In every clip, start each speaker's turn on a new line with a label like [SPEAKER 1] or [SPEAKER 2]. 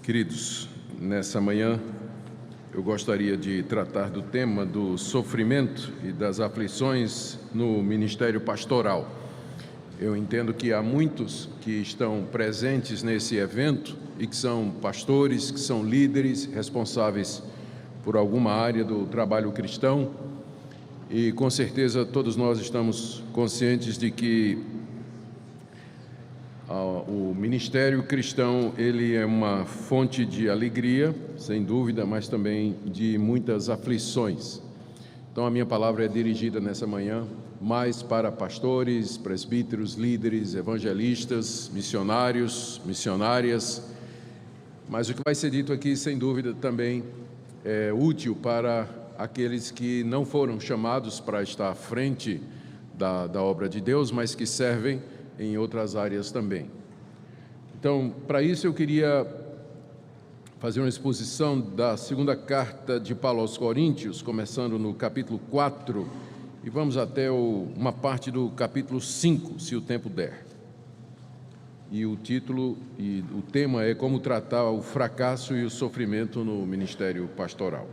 [SPEAKER 1] Queridos, nessa manhã eu gostaria de tratar do tema do sofrimento e das aflições no ministério pastoral. Eu entendo que há muitos que estão presentes nesse evento e que são pastores, que são líderes responsáveis por alguma área do trabalho cristão, e com certeza todos nós estamos conscientes de que o ministério cristão, ele é uma fonte de alegria, sem dúvida, mas também de muitas aflições. Então a minha palavra é dirigida nessa manhã mais para pastores, presbíteros, líderes, evangelistas, missionários, missionárias, mas o que vai ser dito aqui, sem dúvida, também é útil para aqueles que não foram chamados para estar à frente da obra de Deus, mas que servem em outras áreas também. Então, para isso eu queria fazer uma exposição da segunda carta de Paulo aos Coríntios, começando no capítulo 4, e vamos até uma parte do capítulo 5, se o tempo der. E o título e o tema é como tratar o fracasso e o sofrimento no ministério pastoral.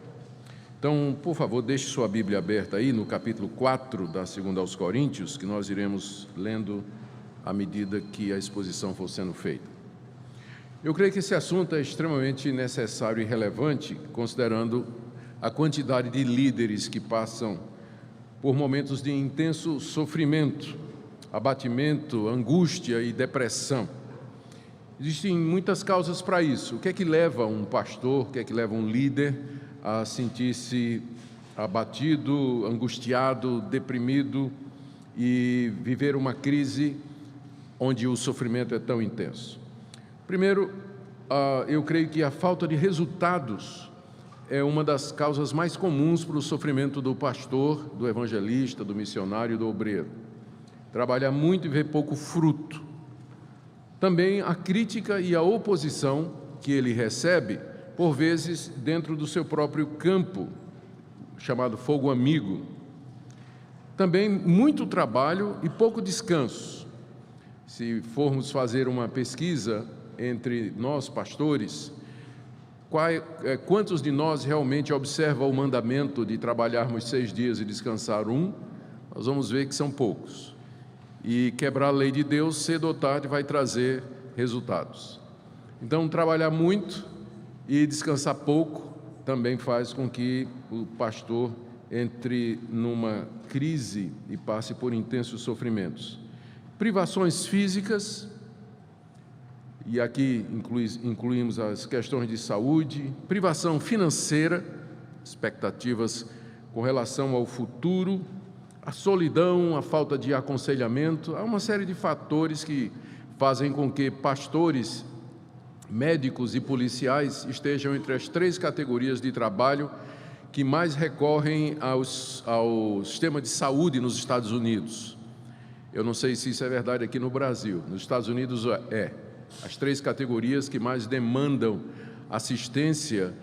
[SPEAKER 1] Então, por favor, deixe sua Bíblia aberta aí no capítulo 4 da segunda aos Coríntios, que nós iremos lendo à medida que a exposição for sendo feita. Eu creio que esse assunto é extremamente necessário e relevante, considerando a quantidade de líderes que passam por momentos de intenso sofrimento, abatimento, angústia e depressão. Existem muitas causas para isso. O que é que leva um pastor, o que é que leva um líder a sentir-se abatido, angustiado, deprimido e viver uma crise onde o sofrimento é tão intenso? Primeiro, eu creio que a falta de resultados é uma das causas mais comuns para o sofrimento do pastor, do evangelista, do missionário, do obreiro. Trabalhar muito e ver pouco fruto. Também a crítica e a oposição que ele recebe, por vezes, dentro do seu próprio campo, chamado fogo amigo. Também muito trabalho e pouco descanso. Se formos fazer uma pesquisa entre nós, pastores, quantos de nós realmente observam o mandamento de trabalharmos 6 dias e descansar 1, nós vamos ver que são poucos. E quebrar a lei de Deus, cedo ou tarde, vai trazer resultados. Então, trabalhar muito e descansar pouco também faz com que o pastor entre numa crise e passe por intensos sofrimentos. Privações físicas, e aqui incluímos as questões de saúde, privação financeira, expectativas com relação ao futuro, a solidão, a falta de aconselhamento. Há uma série de fatores que fazem com que pastores, médicos e policiais estejam entre as 3 categorias de trabalho que mais recorrem ao sistema de saúde nos Estados Unidos. Eu não sei se isso é verdade aqui no Brasil. Nos Estados Unidos as 3 categorias que mais demandam assistência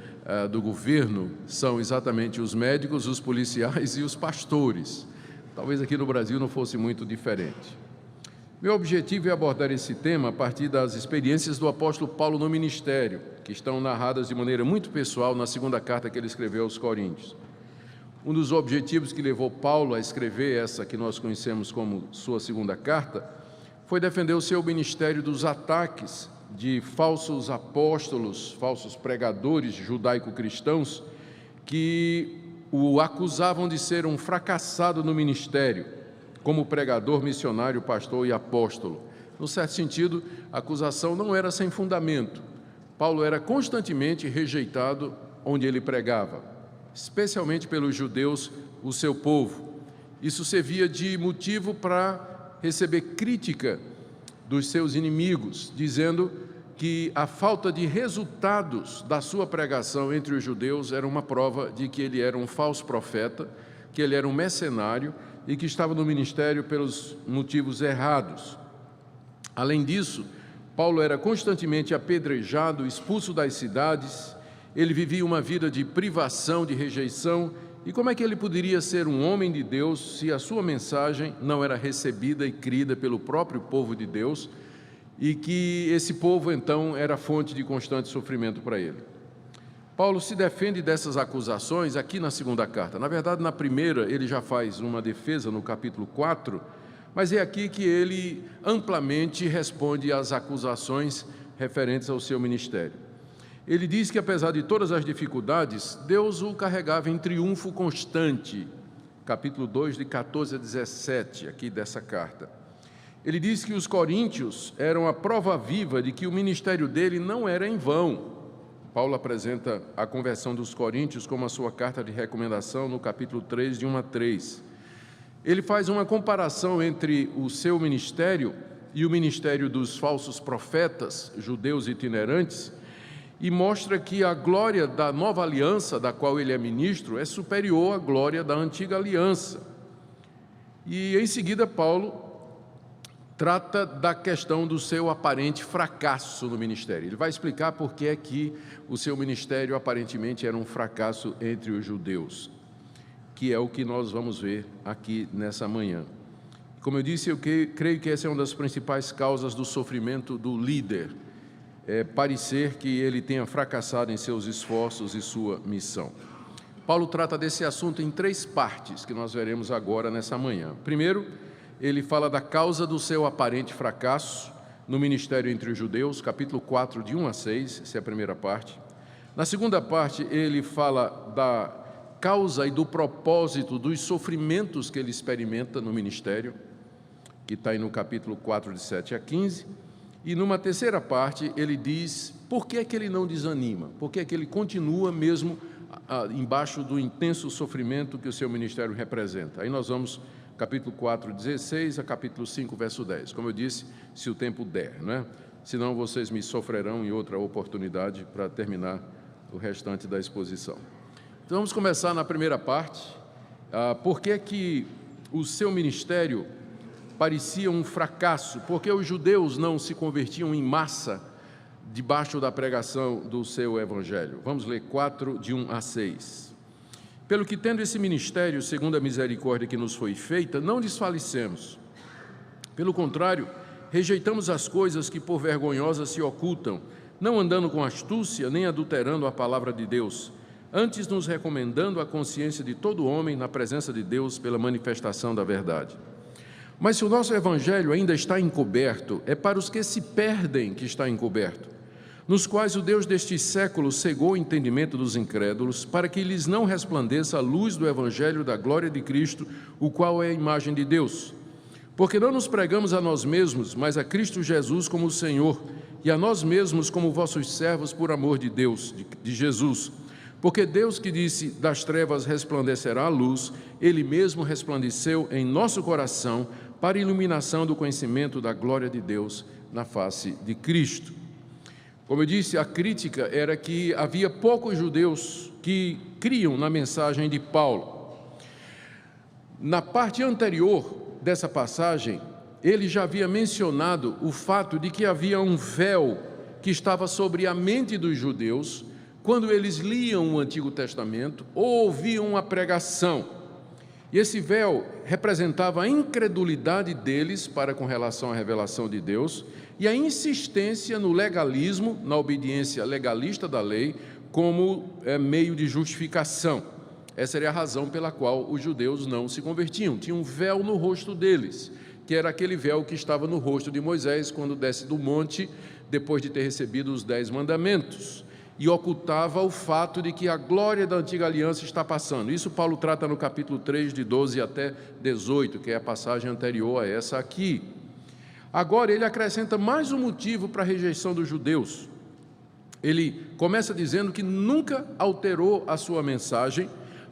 [SPEAKER 1] do governo são exatamente os médicos, os policiais e os pastores. Talvez aqui no Brasil não fosse muito diferente. Meu objetivo é abordar esse tema a partir das experiências do apóstolo Paulo no ministério, que estão narradas de maneira muito pessoal na segunda carta que ele escreveu aos Coríntios. Um dos objetivos que levou Paulo a escrever essa que nós conhecemos como sua segunda carta foi defender o seu ministério dos ataques de falsos apóstolos, falsos pregadores judaico-cristãos que o acusavam de ser um fracassado no ministério, como pregador, missionário, pastor e apóstolo. No certo sentido, a acusação não era sem fundamento. Paulo era constantemente rejeitado onde ele pregava, especialmente pelos judeus, o seu povo. Isso servia de motivo para receber crítica dos seus inimigos, dizendo que a falta de resultados da sua pregação entre os judeus era uma prova de que ele era um falso profeta, que ele era um mercenário e que estava no ministério pelos motivos errados. Além disso, Paulo era constantemente apedrejado, expulso das cidades, ele vivia uma vida de privação, de rejeição. E como é que ele poderia ser um homem de Deus se a sua mensagem não era recebida e crida pelo próprio povo de Deus e que esse povo, então, era fonte de constante sofrimento para ele. Paulo se defende dessas acusações aqui na segunda carta. Na verdade, na primeira, ele já faz uma defesa no capítulo 4, mas é aqui que ele amplamente responde às acusações referentes ao seu ministério. Ele diz que, apesar de todas as dificuldades, Deus o carregava em triunfo constante. Capítulo 2, de 14 a 17, aqui dessa carta. Ele diz que os coríntios eram a prova viva de que o ministério dele não era em vão. Paulo apresenta a conversão dos coríntios como a sua carta de recomendação no capítulo 3, de 1 a 3. Ele faz uma comparação entre o seu ministério e o ministério dos falsos profetas, judeus itinerantes, e mostra que a glória da nova aliança, da qual ele é ministro, é superior à glória da antiga aliança. E em seguida Paulo trata da questão do seu aparente fracasso no ministério. Ele vai explicar por que é que o seu ministério aparentemente era um fracasso entre os judeus, que é o que nós vamos ver aqui nessa manhã. Como eu disse, eu creio que essa é uma das principais causas do sofrimento do líder, parecer que ele tenha fracassado em seus esforços e sua missão. Paulo trata desse assunto em 3 partes, que nós veremos agora nessa manhã. Primeiro, ele fala da causa do seu aparente fracasso no ministério entre os judeus, capítulo 4, de 1 a 6, essa é a primeira parte. Na segunda parte, ele fala da causa e do propósito dos sofrimentos que ele experimenta no ministério, que está aí no capítulo 4, de 7 a 15. E numa terceira parte, ele diz por que é que ele não desanima, por que é que ele continua mesmo embaixo do intenso sofrimento que o seu ministério representa. Aí nós vamos capítulo 4, 16 a capítulo 5, verso 10. Como eu disse, se o tempo der, não é? Senão vocês me sofrerão em outra oportunidade para terminar o restante da exposição. Então vamos começar na primeira parte. Por que que o seu ministério parecia um fracasso? Porque os judeus não se convertiam em massa debaixo da pregação do seu evangelho. Vamos ler 4, de 1 a 6. Pelo que, tendo esse ministério, segundo a misericórdia que nos foi feita, não desfalecemos. Pelo contrário, rejeitamos as coisas que por vergonhosas se ocultam, não andando com astúcia, nem adulterando a palavra de Deus, antes nos recomendando a consciência de todo homem na presença de Deus pela manifestação da verdade. Mas se o nosso evangelho ainda está encoberto, é para os que se perdem que está encoberto, nos quais o Deus deste século cegou o entendimento dos incrédulos, para que lhes não resplandeça a luz do evangelho da glória de Cristo, o qual é a imagem de Deus. Porque não nos pregamos a nós mesmos, mas a Cristo Jesus como o Senhor, e a nós mesmos como vossos servos por amor de Deus, de Jesus. Porque Deus, que disse, das trevas resplandecerá a luz, Ele mesmo resplandeceu em nosso coração para a iluminação do conhecimento da glória de Deus na face de Cristo. Como eu disse, a crítica era que havia poucos judeus que criam na mensagem de Paulo. Na parte anterior dessa passagem, ele já havia mencionado o fato de que havia um véu que estava sobre a mente dos judeus quando eles liam o Antigo Testamento ou ouviam a pregação. E esse véu representava a incredulidade deles para com relação à revelação de Deus e a insistência no legalismo, na obediência legalista da lei, como meio de justificação. Essa era a razão pela qual os judeus não se convertiam. Tinha um véu no rosto deles, que era aquele véu que estava no rosto de Moisés quando desce do monte, depois de ter recebido os 10 mandamentos. E ocultava o fato de que a glória da antiga aliança está passando. Isso Paulo trata no capítulo 3, de 12 até 18, que é a passagem anterior a essa aqui. Agora ele acrescenta mais um motivo para a rejeição dos judeus. Ele começa dizendo que nunca alterou a sua mensagem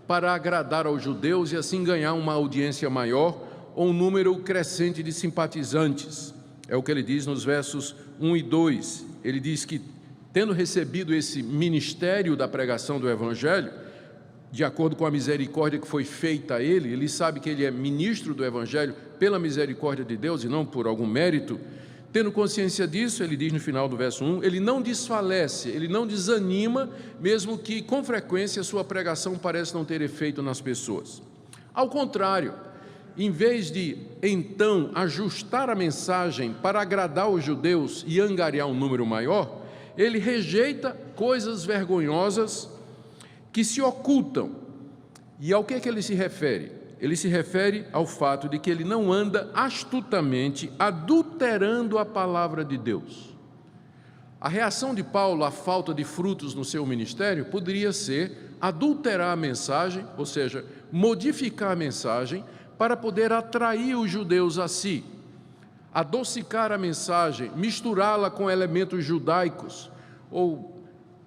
[SPEAKER 1] para agradar aos judeus e assim ganhar uma audiência maior ou um número crescente de simpatizantes. É o que ele diz nos versos 1 e 2. Ele diz que, tendo recebido esse ministério da pregação do Evangelho, de acordo com a misericórdia que foi feita a ele, ele sabe que ele é ministro do Evangelho pela misericórdia de Deus e não por algum mérito. Tendo consciência disso, ele diz no final do verso 1, ele não desfalece, ele não desanima, mesmo que com frequência sua pregação pareça não ter efeito nas pessoas. Ao contrário, em vez de, então, ajustar a mensagem para agradar os judeus e angariar um número maior, ele rejeita coisas vergonhosas que se ocultam. E ao que ele se refere? Ele se refere ao fato de que ele não anda astutamente adulterando a palavra de Deus. A reação de Paulo à falta de frutos no seu ministério poderia ser adulterar a mensagem, ou seja, modificar a mensagem para poder atrair os judeus a si, adocicar a mensagem, misturá-la com elementos judaicos, ou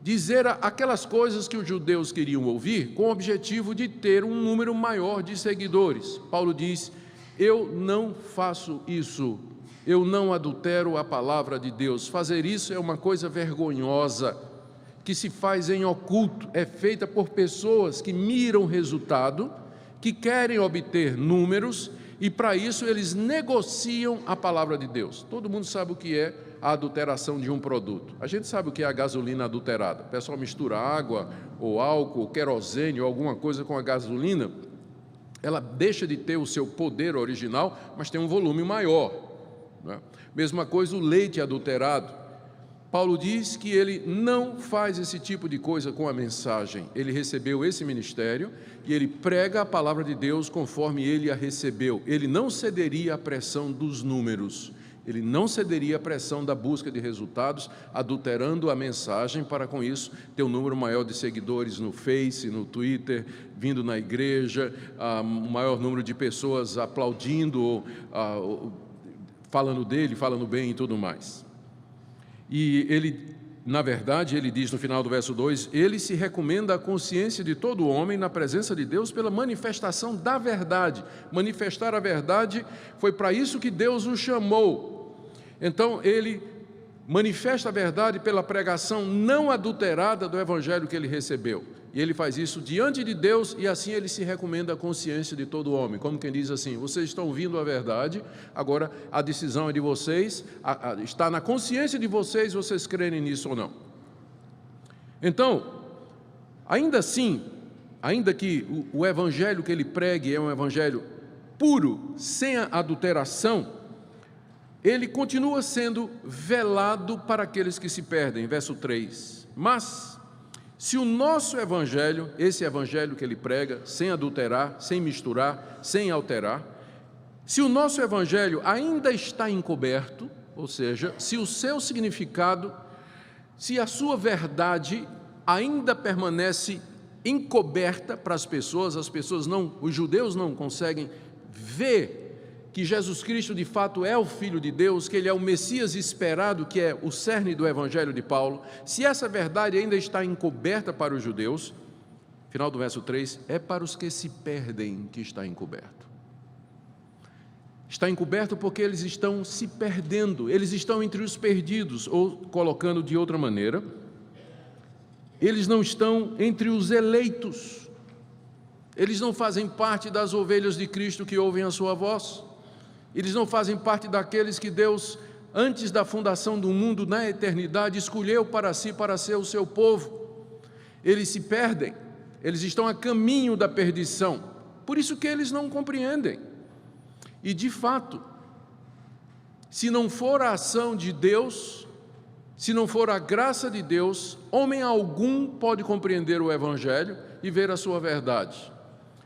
[SPEAKER 1] dizer aquelas coisas que os judeus queriam ouvir com o objetivo de ter um número maior de seguidores. Paulo diz: eu não faço isso, eu não adultero a palavra de Deus. Fazer isso é uma coisa vergonhosa, que se faz em oculto, é feita por pessoas que miram resultado, que querem obter números, e para isso eles negociam a palavra de Deus. Todo mundo sabe o que é a adulteração de um produto. A gente sabe o que é a gasolina adulterada. O pessoal mistura água, ou álcool, ou querosene, ou alguma coisa com a gasolina. Ela deixa de ter o seu poder original, mas tem um volume maior, né? Mesma coisa o leite adulterado. Paulo diz que ele não faz esse tipo de coisa com a mensagem. Ele recebeu esse ministério e ele prega a palavra de Deus conforme ele a recebeu. Ele não cederia à pressão dos números. Ele não cederia à pressão da busca de resultados, adulterando a mensagem para, com isso, ter um número maior de seguidores no Face, no Twitter, vindo na igreja, um maior número de pessoas aplaudindo, falando dele, falando bem e tudo mais. E ele, na verdade, ele diz no final do verso 2, ele se recomenda à consciência de todo homem na presença de Deus pela manifestação da verdade. Manifestar a verdade foi para isso que Deus o chamou. Então, ele manifesta a verdade pela pregação não adulterada do evangelho que ele recebeu. E ele faz isso diante de Deus e assim ele se recomenda à consciência de todo homem. Como quem diz assim: vocês estão ouvindo a verdade, agora a decisão é de vocês, está na consciência de vocês, vocês crerem nisso ou não. Então, ainda assim, ainda que o evangelho que ele pregue é um evangelho puro, sem adulteração, ele continua sendo velado para aqueles que se perdem. Verso 3. Mas se o nosso evangelho, esse evangelho que ele prega, sem adulterar, sem misturar, sem alterar, se o nosso evangelho ainda está encoberto, ou seja, se o seu significado, se a sua verdade ainda permanece encoberta para as pessoas não, os judeus não conseguem ver que Jesus Cristo de fato é o Filho de Deus, que Ele é o Messias esperado, que é o cerne do Evangelho de Paulo, se essa verdade ainda está encoberta para os judeus, final do verso 3, é para os que se perdem que está encoberto. Está encoberto porque eles estão se perdendo, eles estão entre os perdidos, ou colocando de outra maneira, eles não estão entre os eleitos, eles não fazem parte das ovelhas de Cristo que ouvem a sua voz. Eles não fazem parte daqueles que Deus, antes da fundação do mundo, na eternidade, escolheu para si, para ser o seu povo. Eles se perdem, eles estão a caminho da perdição, por isso que eles não compreendem. E, de fato, se não for a ação de Deus, se não for a graça de Deus, homem algum pode compreender o Evangelho e ver a sua verdade.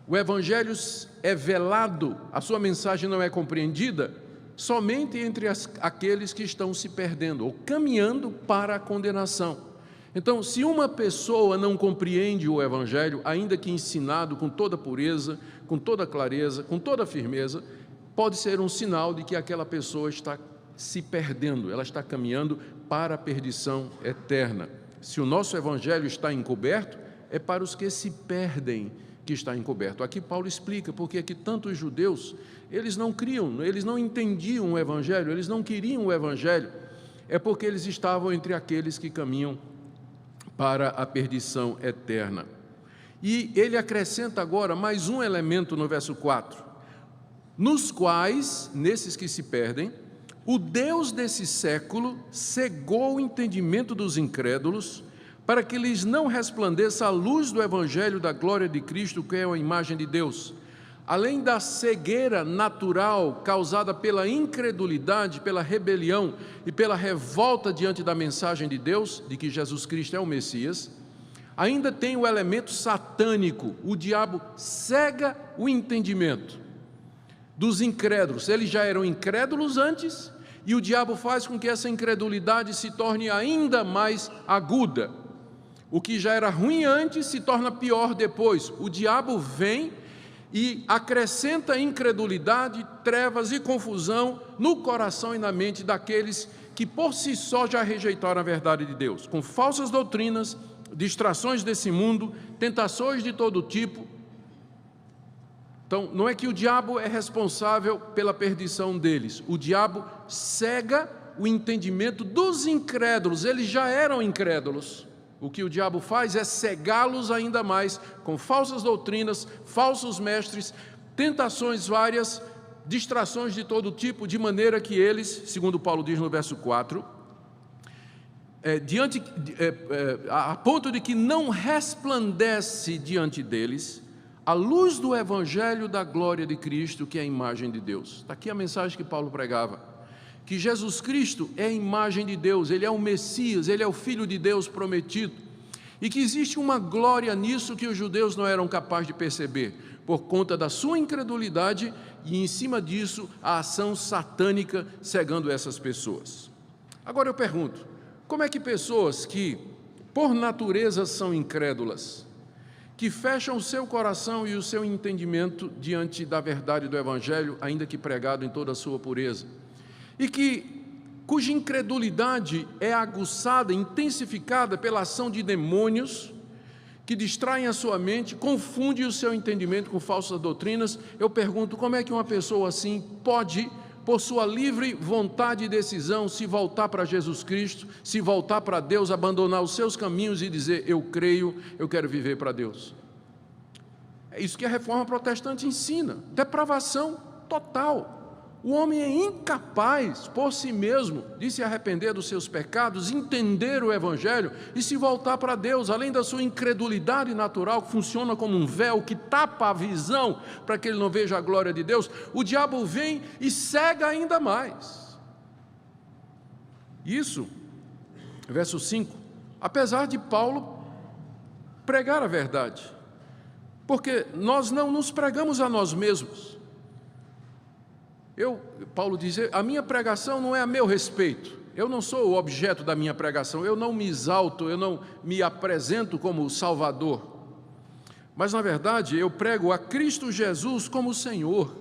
[SPEAKER 1] O Evangelho é velado, a sua mensagem não é compreendida somente entre aqueles que estão se perdendo ou caminhando para a condenação. Então, se uma pessoa não compreende o Evangelho, ainda que ensinado com toda pureza, com toda clareza, com toda firmeza, pode ser um sinal de que aquela pessoa está se perdendo, ela está caminhando para a perdição eterna. Se o nosso Evangelho está encoberto, é para os que se perdem que está encoberto. Aqui Paulo explica porque é que tantos judeus, eles não criam, eles não entendiam o Evangelho, eles não queriam o Evangelho, é porque eles estavam entre aqueles que caminham para a perdição eterna. E ele acrescenta agora mais um elemento no verso 4, nos quais, nesses que se perdem, o Deus desse século cegou o entendimento dos incrédulos, para que lhes não resplandeça a luz do Evangelho da glória de Cristo, que é a imagem de Deus. além da cegueira natural causada pela incredulidade, pela rebelião e pela revolta diante da mensagem de Deus, de que Jesus Cristo é o Messias, ainda tem o elemento satânico. O diabo cega o entendimento dos incrédulos. Eles já eram incrédulos antes, e o diabo faz com que essa incredulidade se torne ainda mais aguda. O que já era ruim antes se torna pior depois. O diabo vem e acrescenta incredulidade, trevas e confusão no coração e na mente daqueles que por si só já rejeitaram a verdade de Deus, com falsas doutrinas, distrações desse mundo, tentações de todo tipo. Então, não é que o diabo é responsável pela perdição deles, o diabo cega o entendimento dos incrédulos. Eles já eram incrédulos. O que o diabo faz é cegá-los ainda mais com falsas doutrinas, falsos mestres, tentações várias, distrações de todo tipo, de maneira que eles, segundo Paulo diz no verso 4, a ponto de que não resplandece diante deles a luz do Evangelho da glória de Cristo, que é a imagem de Deus. Está aqui a mensagem que Paulo pregava, que Jesus Cristo é a imagem de Deus, Ele é o Messias, Ele é o Filho de Deus prometido, e que existe uma glória nisso que os judeus não eram capazes de perceber, por conta da sua incredulidade, e em cima disso a ação satânica cegando essas pessoas. Agora eu pergunto, como é que pessoas que por natureza são incrédulas, que fecham o seu coração e o seu entendimento diante da verdade do Evangelho, ainda que pregado em toda a sua pureza, e cuja incredulidade é aguçada, intensificada pela ação de demônios que distraem a sua mente, confundem o seu entendimento com falsas doutrinas, eu pergunto, como é que uma pessoa assim pode, por sua livre vontade e decisão, se voltar para Jesus Cristo, se voltar para Deus, abandonar os seus caminhos e dizer, eu creio, eu quero viver para Deus? É isso que a reforma protestante ensina, depravação total. O homem é incapaz, por si mesmo, de se arrepender dos seus pecados, entender o Evangelho e se voltar para Deus, além da sua incredulidade natural, que funciona como um véu que tapa a visão para que ele não veja a glória de Deus. O diabo vem e cega ainda mais. Isso, verso 5, apesar de Paulo pregar a verdade, porque nós não nos pregamos a nós mesmos. Paulo diz, a minha pregação não é a meu respeito, eu não sou o objeto da minha pregação, eu não me exalto, eu não me apresento como Salvador, mas na verdade eu prego a Cristo Jesus como Senhor,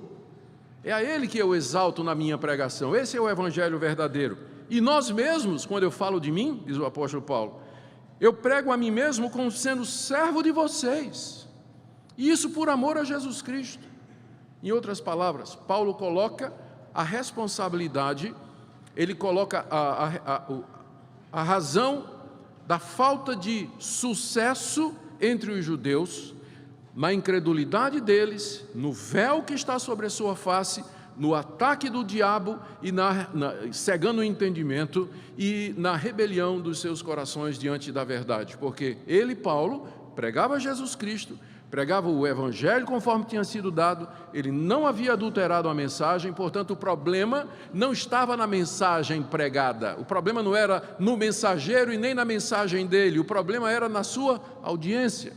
[SPEAKER 1] é a Ele que eu exalto na minha pregação, esse é o Evangelho verdadeiro, e nós mesmos, quando eu falo de mim, diz o apóstolo Paulo, eu prego a mim mesmo como sendo servo de vocês, e isso por amor a Jesus Cristo. Em outras palavras, Paulo coloca a responsabilidade, ele coloca a razão da falta de sucesso entre os judeus, na incredulidade deles, no véu que está sobre a sua face, no ataque do diabo e cegando o entendimento e na rebelião dos seus corações diante da verdade, porque ele, Paulo, pregava Jesus Cristo, pregava o Evangelho conforme tinha sido dado, ele não havia adulterado a mensagem, portanto o problema não estava na mensagem pregada, o problema não era no mensageiro e nem na mensagem dele, o problema era na sua audiência.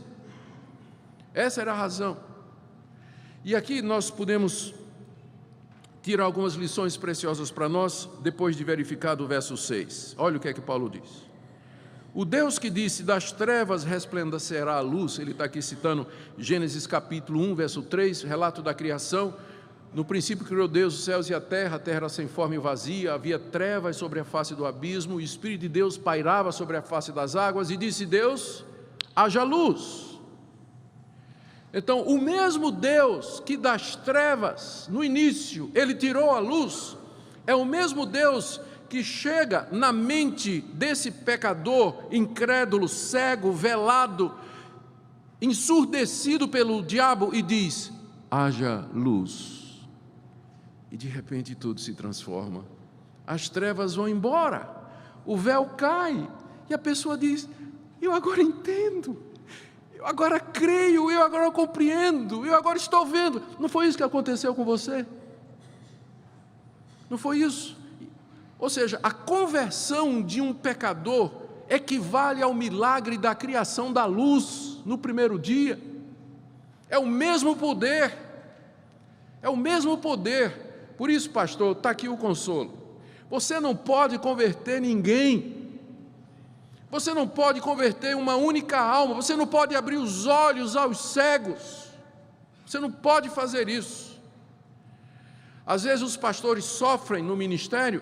[SPEAKER 1] Essa era a razão. E aqui nós podemos tirar algumas lições preciosas para nós, depois de verificar o verso 6. Olha o que é que Paulo diz. O Deus que disse, das trevas resplandecerá a luz, ele está aqui citando Gênesis capítulo 1, verso 3, relato da criação. No princípio criou Deus os céus e a terra era sem forma e vazia, havia trevas sobre a face do abismo, o Espírito de Deus pairava sobre a face das águas, e disse Deus, haja luz. Então, o mesmo Deus que das trevas, no início, ele tirou a luz, é o mesmo Deus que chega na mente desse pecador incrédulo, cego, velado, ensurdecido pelo diabo e diz, haja luz. E de repente tudo se transforma, as trevas vão embora, o véu cai, e a pessoa diz, eu agora entendo, eu agora creio, eu agora compreendo, eu agora estou vendo. Não foi isso que aconteceu com você? Não foi isso? Ou seja, a conversão de um pecador equivale ao milagre da criação da luz no primeiro dia. É o mesmo poder, é o mesmo poder. Por isso, pastor, está aqui o consolo. Você não pode converter ninguém, você não pode converter uma única alma, você não pode abrir os olhos aos cegos, você não pode fazer isso. Às vezes os pastores sofrem no ministério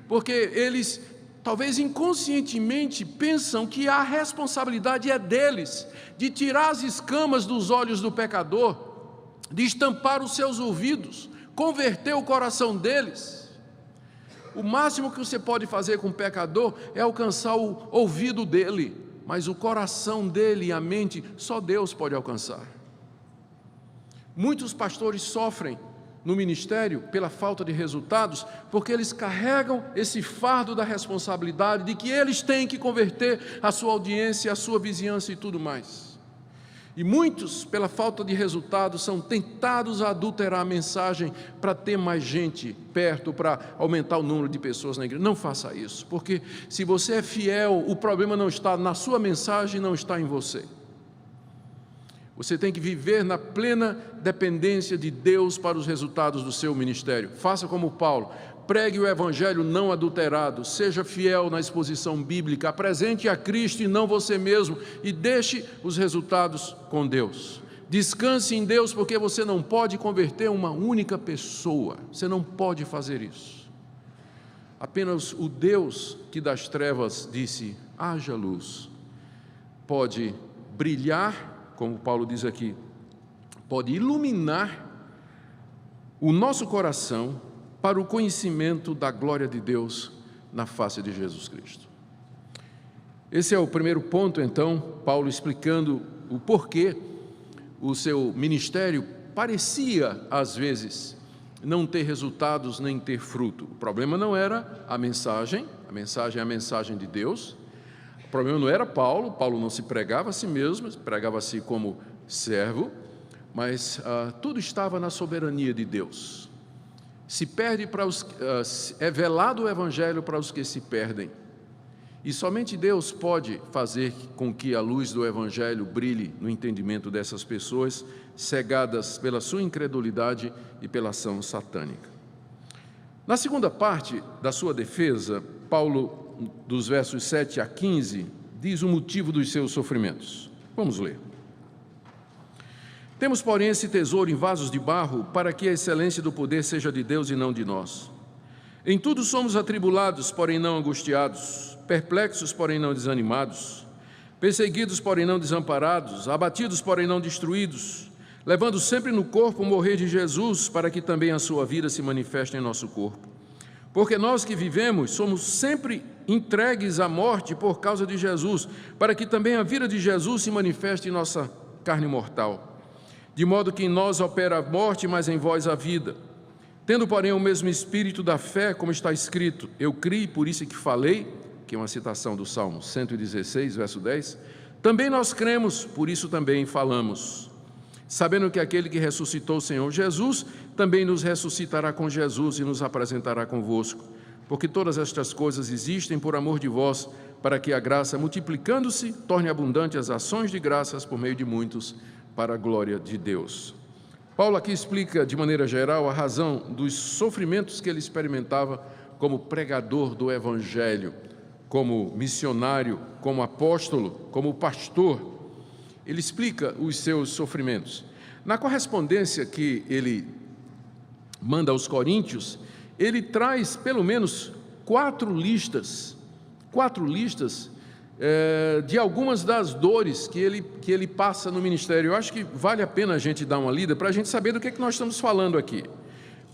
[SPEAKER 1] porque eles, talvez inconscientemente, pensam que a responsabilidade é deles, de tirar as escamas dos olhos do pecador, de estampar os seus ouvidos, converter o coração deles. O máximo que você pode fazer com o pecador é alcançar o ouvido dele, mas o coração dele e a mente, só Deus pode alcançar. Muitos pastores sofrem no ministério pela falta de resultados, porque eles carregam esse fardo da responsabilidade de que eles têm que converter a sua audiência, a sua vizinhança e tudo mais. E muitos, pela falta de resultados, são tentados a adulterar a mensagem para ter mais gente perto, para aumentar o número de pessoas na igreja. Não faça isso, porque se você é fiel, o problema não está na sua mensagem, não está em você. Você tem que viver na plena dependência de Deus para os resultados do seu ministério. Faça como Paulo, pregue o evangelho não adulterado, seja fiel na exposição bíblica, apresente a Cristo e não você mesmo, e deixe os resultados com Deus. Descanse em Deus, porque você não pode converter uma única pessoa, você não pode fazer isso. Apenas o Deus que das trevas disse, haja luz, pode brilhar, como Paulo diz aqui, pode iluminar o nosso coração para o conhecimento da glória de Deus na face de Jesus Cristo. Esse é o primeiro ponto, então, Paulo explicando o porquê o seu ministério parecia, às vezes, não ter resultados nem ter fruto. O problema não era a mensagem é a mensagem de Deus. O problema não era Paulo não se pregava a si mesmo, pregava a si como servo, mas tudo estava na soberania de Deus. É velado o evangelho para os que se perdem, e somente Deus pode fazer com que a luz do evangelho brilhe no entendimento dessas pessoas, cegadas pela sua incredulidade e pela ação satânica. Na segunda parte da sua defesa, Paulo, dos versos 7 a 15, diz o motivo dos seus sofrimentos. Vamos ler. Temos, porém, esse tesouro em vasos de barro, para que a excelência do poder seja de Deus e não de nós. Em tudo somos atribulados, porém não angustiados, perplexos, porém não desanimados, perseguidos, porém não desamparados, abatidos, porém não destruídos, levando sempre no corpo o morrer de Jesus, para que também a sua vida se manifeste em nosso corpo. Porque nós que vivemos somos sempre entregues à morte por causa de Jesus, para que também a vida de Jesus se manifeste em nossa carne mortal. De modo que em nós opera a morte, mas em vós a vida. Tendo, porém, o mesmo espírito da fé, como está escrito, eu criei, por isso que falei, que é uma citação do Salmo 116, verso 10, também nós cremos, por isso também falamos. Sabendo que aquele que ressuscitou o Senhor Jesus, também nos ressuscitará com Jesus e nos apresentará convosco. Porque todas estas coisas existem por amor de vós, para que a graça, multiplicando-se, torne abundante as ações de graças por meio de muitos, para a glória de Deus. Paulo aqui explica de maneira geral a razão dos sofrimentos que ele experimentava como pregador do Evangelho, como missionário, como apóstolo, como pastor. Ele explica os seus sofrimentos. Na correspondência que ele manda aos Coríntios, ele traz pelo menos quatro listas de algumas das dores que ele passa no ministério. Eu acho que vale a pena a gente dar uma lida para a gente saber do que nós estamos falando aqui.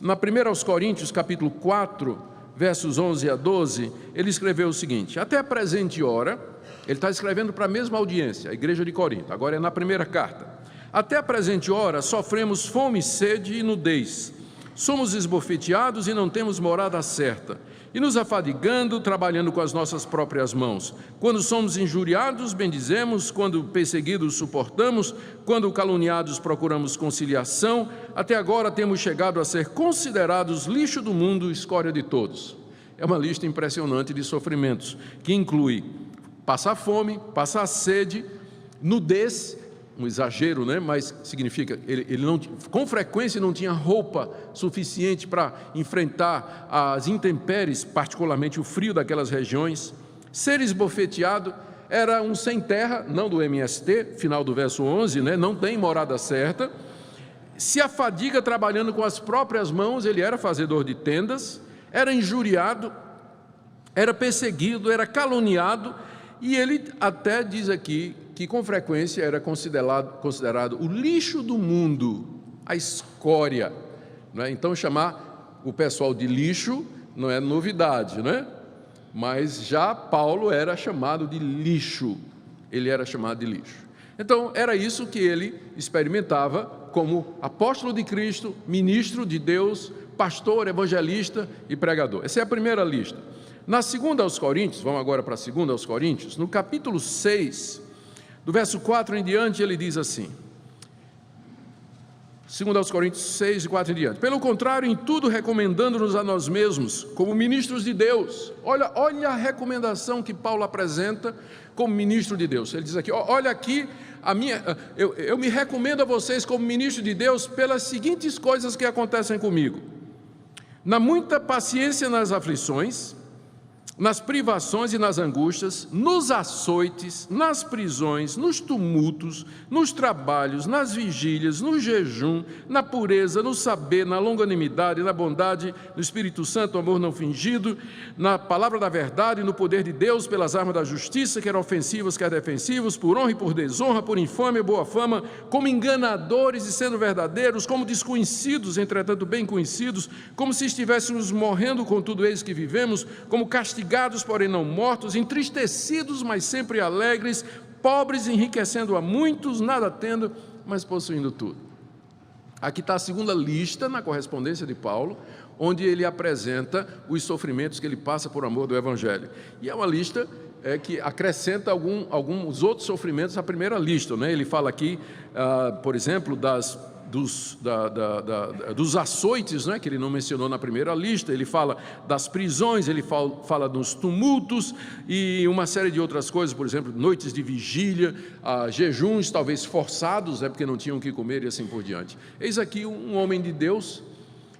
[SPEAKER 1] Na primeira aos Coríntios, capítulo 4, versos 11 a 12, ele escreveu o seguinte: até a presente hora, ele está escrevendo para a mesma audiência, a igreja de Corinto, agora é na primeira carta. Até a presente hora sofremos fome, sede e nudez, Somos esbofeteados e não temos morada certa, e nos afadigando, trabalhando com as nossas próprias mãos. Quando somos injuriados, bendizemos; quando perseguidos, suportamos; quando caluniados, procuramos conciliação. Até agora temos chegado a ser considerados lixo do mundo, escória de todos. É uma lista impressionante de sofrimentos, que inclui passar fome, passar sede, nudez, um exagero, né? Mas significa, ele não, com frequência não tinha roupa suficiente para enfrentar as intempéries, particularmente o frio daquelas regiões. Ser esbofeteado, era um sem terra, não do MST, final do verso 11, né? Não tem morada certa. Se afadiga trabalhando com as próprias mãos, ele era fazedor de tendas, era injuriado, era perseguido, era caluniado, e ele até diz aqui que com frequência era considerado o lixo do mundo, a escória, não é? Então chamar o pessoal de lixo não é novidade, né? Mas já Paulo era chamado de lixo, ele era chamado de lixo. Então era isso que ele experimentava como apóstolo de Cristo, ministro de Deus, pastor, evangelista e pregador. Essa é a primeira lista. Na segunda aos Coríntios, vamos agora para a segunda aos Coríntios, no capítulo 6, do verso 4 em diante, ele diz assim, 2 aos Coríntios 6, 4 em diante: pelo contrário, em tudo recomendando-nos a nós mesmos, como ministros de Deus. Olha a recomendação que Paulo apresenta como ministro de Deus. Ele diz aqui, olha aqui, eu me recomendo a vocês como ministro de Deus pelas seguintes coisas que acontecem comigo: na muita paciência nas aflições, nas privações e nas angústias, nos açoites, nas prisões, nos tumultos, nos trabalhos, nas vigílias, no jejum, na pureza, no saber, na longanimidade, na bondade, no Espírito Santo, no amor não fingido, na palavra da verdade, no poder de Deus, pelas armas da justiça, quer ofensivas, quer defensivas, por honra e por desonra, por infâmia e boa fama, como enganadores e sendo verdadeiros, como desconhecidos, entretanto bem conhecidos, como se estivéssemos morrendo, contudo eis que vivemos, como castigados, porém não mortos, entristecidos, mas sempre alegres, pobres, enriquecendo a muitos, nada tendo, mas possuindo tudo. Aqui está a segunda lista na correspondência de Paulo, onde ele apresenta os sofrimentos que ele passa por amor do Evangelho. E é uma lista que acrescenta alguns outros sofrimentos à primeira lista, né? Ele fala aqui, por exemplo, dos açoites, né, que ele não mencionou na primeira lista. Ele fala das prisões, ele fala dos tumultos e uma série de outras coisas, por exemplo, noites de vigília, jejuns talvez forçados, porque não tinham o que comer e assim por diante. Eis aqui um homem de Deus,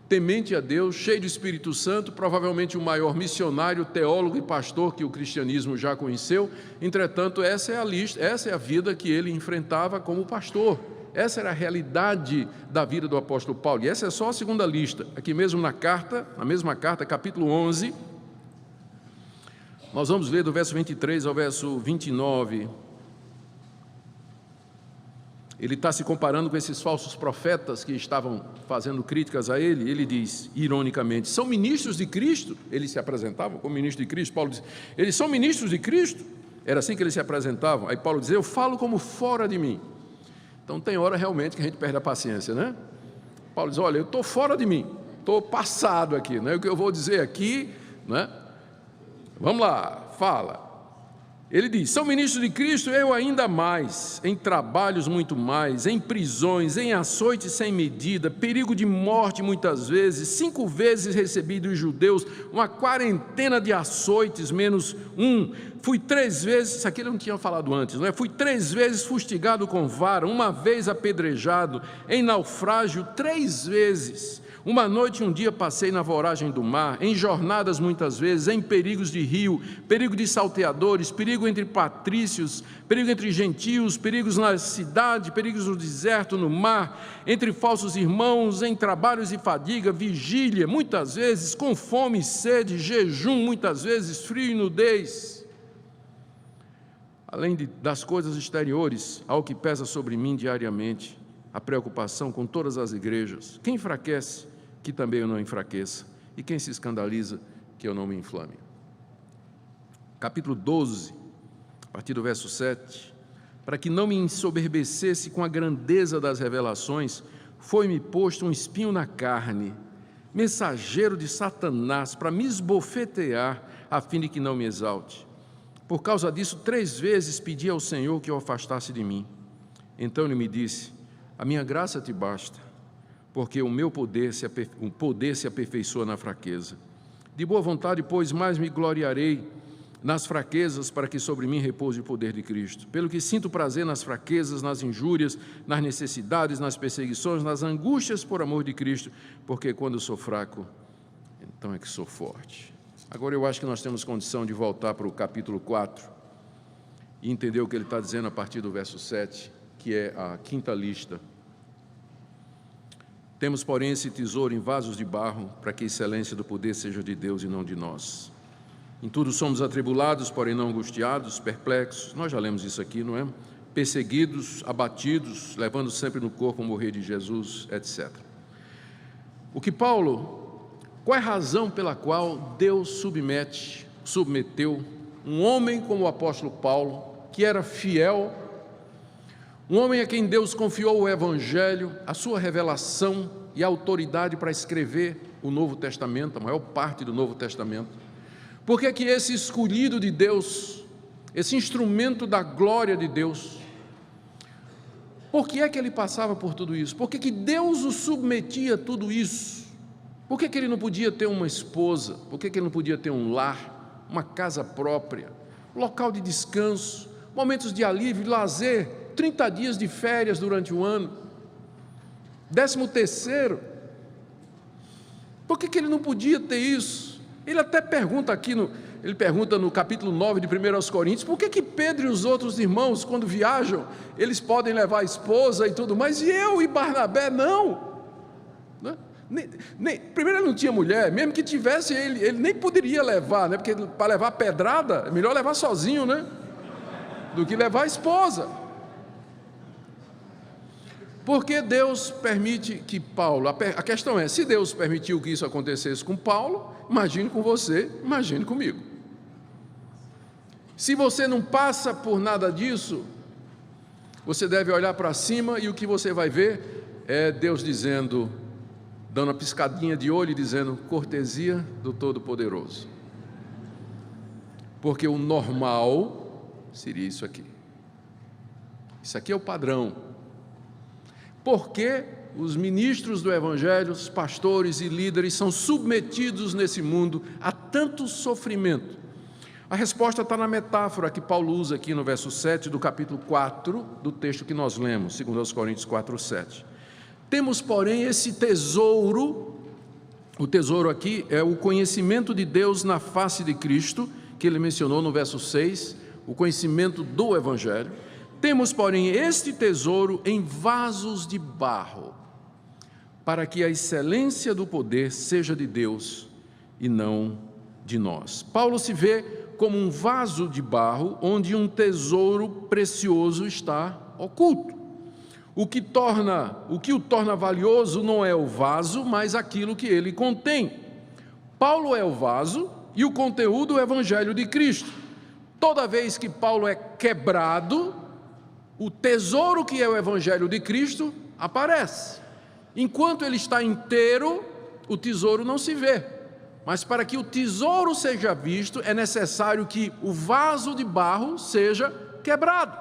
[SPEAKER 1] temente a Deus, cheio do Espírito Santo, provavelmente o maior missionário, teólogo e pastor que o cristianismo já conheceu. Entretanto, essa é a lista, essa é a vida que ele enfrentava como pastor. Essa era a realidade da vida do apóstolo Paulo, e essa é só a segunda lista. Aqui mesmo na mesma carta, capítulo 11, nós vamos ler do verso 23 ao verso 29. Ele está se comparando com esses falsos profetas que estavam fazendo críticas a ele. Ele diz, ironicamente, são ministros de Cristo. Eles se apresentavam como ministros de Cristo. Paulo diz, eles são ministros de Cristo. Era assim que eles se apresentavam. Aí Paulo diz, eu falo como fora de mim. Então tem hora realmente que a gente perde a paciência, né? Paulo diz, olha, eu estou fora de mim, estou passado aqui, né? O que eu vou dizer aqui, né? Vamos lá, fala. Ele diz, são ministros de Cristo, eu ainda mais, em trabalhos muito mais, em prisões, em açoites sem medida, perigo de morte muitas vezes, 5 vezes recebi dos judeus uma quarentena de açoites, menos um. Fui 3 vezes, isso aqui ele não tinha falado antes, não é? Fui 3 vezes fustigado com vara, 1 vez apedrejado, em naufrágio 3 vezes. Uma noite e um dia passei na voragem do mar, em jornadas muitas vezes, em perigos de rio, perigo de salteadores, perigo entre patrícios, perigo entre gentios, perigos na cidade, perigos no deserto, no mar, entre falsos irmãos, em trabalhos e fadiga, vigília, muitas vezes, com fome e sede, jejum, muitas vezes, frio e nudez. Além das coisas exteriores, ao que pesa sobre mim diariamente, a preocupação com todas as igrejas. Quem enfraquece, que também eu não enfraqueça, e quem se escandaliza, que eu não me inflame. Capítulo 12, a partir do verso 7, para que não me ensoberbecesse com a grandeza das revelações, foi-me posto um espinho na carne, mensageiro de Satanás, para me esbofetear, a fim de que não me exalte. Por causa disso, 3 vezes pedi ao Senhor que o afastasse de mim. Então ele me disse: a minha graça te basta, porque o meu poder se aperfeiçoa na fraqueza. De boa vontade, pois, mais me gloriarei nas fraquezas, para que sobre mim repouse o poder de Cristo. Pelo que sinto prazer nas fraquezas, nas injúrias, nas necessidades, nas perseguições, nas angústias por amor de Cristo, porque quando sou fraco, então é que sou forte. Agora eu acho que nós temos condição de voltar para o capítulo 4 e entender o que ele está dizendo a partir do verso 7, que é a quinta lista. Temos, porém, esse tesouro em vasos de barro, para que a excelência do poder seja de Deus e não de nós. Em tudo somos atribulados, porém não angustiados, perplexos, nós já lemos isso aqui, não é? Perseguidos, abatidos, levando sempre no corpo o morrer de Jesus, etc. Qual é a razão pela qual Deus submeteu um homem como o apóstolo Paulo, que era fiel, um homem a quem Deus confiou o Evangelho, a sua revelação e a autoridade para escrever o Novo Testamento, a maior parte do Novo Testamento? Por que que esse escolhido de Deus, esse instrumento da glória de Deus, por que é que ele passava por tudo isso? Por que que Deus o submetia a tudo isso? Por que que ele não podia ter uma esposa? Por que que ele não podia ter um lar, uma casa própria, um local de descanso, momentos de alívio, de lazer, 30 dias de férias durante o ano, 13º? Por que que ele não podia ter isso? Ele até pergunta aqui, ele pergunta no capítulo 9 de 1 Coríntios, por que que Pedro e os outros irmãos, quando viajam, eles podem levar a esposa e tudo mais, e eu e Barnabé não? Primeiro, ele não tinha mulher, mesmo que tivesse, ele nem poderia levar, né? Porque para levar pedrada, é melhor levar sozinho, né? Do que levar a esposa. Porque Deus permite que Paulo, a questão é, se Deus permitiu que isso acontecesse com Paulo, imagine com você, imagine comigo. Se você não passa por nada disso, você deve olhar para cima e o que você vai ver é Deus dizendo, dando uma piscadinha de olho e dizendo, cortesia do Todo-Poderoso. Porque o normal seria isso aqui. Isso aqui é o padrão. Porque os ministros do Evangelho, os pastores e líderes são submetidos nesse mundo a tanto sofrimento? A resposta está na metáfora que Paulo usa aqui no verso 7 do capítulo 4 do texto que nós lemos, 2 Coríntios 4, 7. Temos, porém, esse tesouro, o tesouro aqui é o conhecimento de Deus na face de Cristo, que ele mencionou no verso 6, o conhecimento do Evangelho. Temos, porém, este tesouro em vasos de barro, para que a excelência do poder seja de Deus e não de nós. Paulo se vê como um vaso de barro, onde um tesouro precioso está oculto. O que o torna valioso não é o vaso, mas aquilo que ele contém. Paulo é o vaso e o conteúdo é o Evangelho de Cristo. Toda vez que Paulo é quebrado, o tesouro que é o Evangelho de Cristo aparece. Enquanto ele está inteiro, o tesouro não se vê. Mas para que o tesouro seja visto, é necessário que o vaso de barro seja quebrado.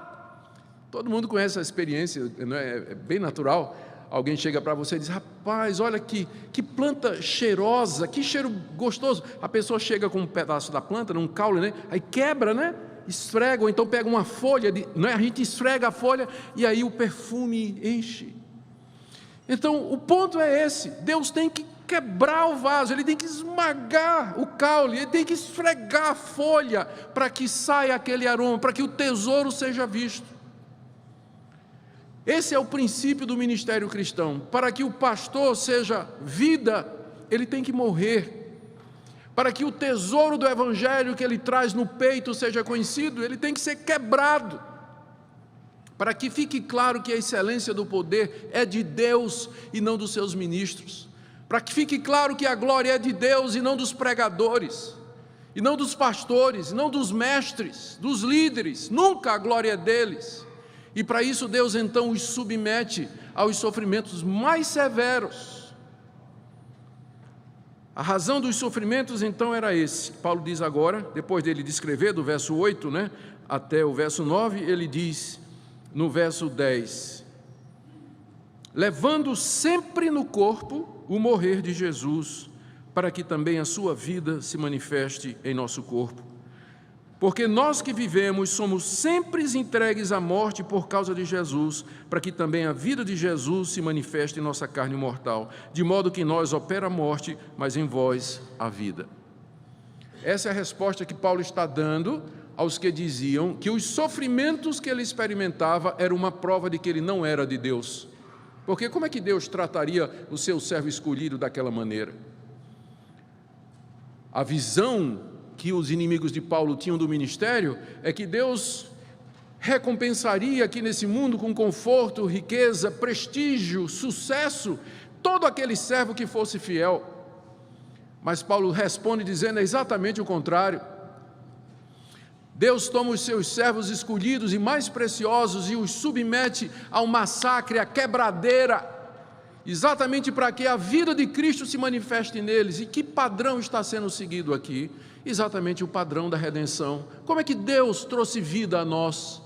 [SPEAKER 1] Todo mundo conhece essa experiência, não é? É bem natural. Alguém chega para você e diz, rapaz, olha que planta cheirosa, que cheiro gostoso. A pessoa chega com um pedaço da planta, num caule, né? Aí quebra, né? Esfrega, ou então pega uma folha, a gente esfrega a folha e aí o perfume enche. Então o ponto é esse, Deus tem que quebrar o vaso, Ele tem que esmagar o caule, Ele tem que esfregar a folha para que saia aquele aroma, para que o tesouro seja visto. Esse é o princípio do ministério cristão. Para que o pastor seja vida, ele tem que morrer. Para que o tesouro do Evangelho que ele traz no peito seja conhecido, ele tem que ser quebrado. Para que fique claro que a excelência do poder é de Deus e não dos seus ministros. Para que fique claro que a glória é de Deus e não dos pregadores, e não dos pastores, e não dos mestres, dos líderes. Nunca a glória é deles. E para isso Deus então os submete aos sofrimentos mais severos. A razão dos sofrimentos, então, era esse. Paulo diz agora, depois dele descrever do verso 8, até o verso 9, ele diz no verso 10, levando sempre no corpo o morrer de Jesus, para que também a sua vida se manifeste em nosso corpo. Porque nós que vivemos somos sempre entregues à morte por causa de Jesus, para que também a vida de Jesus se manifeste em nossa carne mortal, de modo que em nós opera a morte, mas em vós a vida. Essa é a resposta que Paulo está dando aos que diziam que os sofrimentos que ele experimentava eram uma prova de que ele não era de Deus. Porque como é que Deus trataria o seu servo escolhido daquela maneira? A visão que os inimigos de Paulo tinham do ministério é que Deus recompensaria aqui nesse mundo com conforto, riqueza, prestígio, sucesso, todo aquele servo que fosse fiel. Mas Paulo responde dizendo exatamente o contrário. Deus toma os seus servos escolhidos e mais preciosos e os submete ao massacre, à quebradeira, exatamente para que a vida de Cristo se manifeste neles. E que padrão está sendo seguido aqui? Exatamente o padrão da redenção. Como é que Deus trouxe vida a nós?